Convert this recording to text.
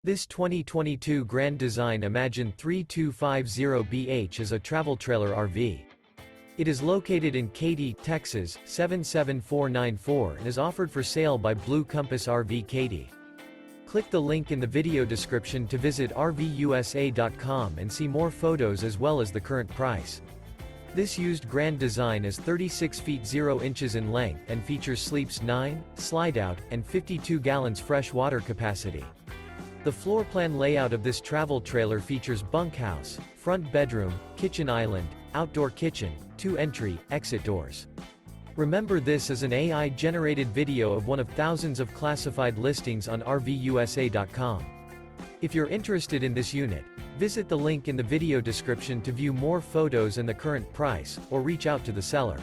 This 2022 Grand Design Imagine 3250BH is a travel trailer RV. It is located in Katy, Texas, 77494 and is offered for sale by Blue Compass RV Katy. Click the link in the video description to visit RVUSA.com and see more photos as well as the current price. This used Grand Design is 36 feet 0 inches in length and features sleeps 9, Slideout, and 52 gallons fresh water capacity. The floor plan layout of this travel trailer features bunkhouse, front bedroom, kitchen island, outdoor kitchen, 2 entry/exit doors. Remember, this is an AI-generated video of one of thousands of classified listings on RVUSA.com. If you're interested in this unit, visit the link in the video description to view more photos and the current price, or reach out to the seller.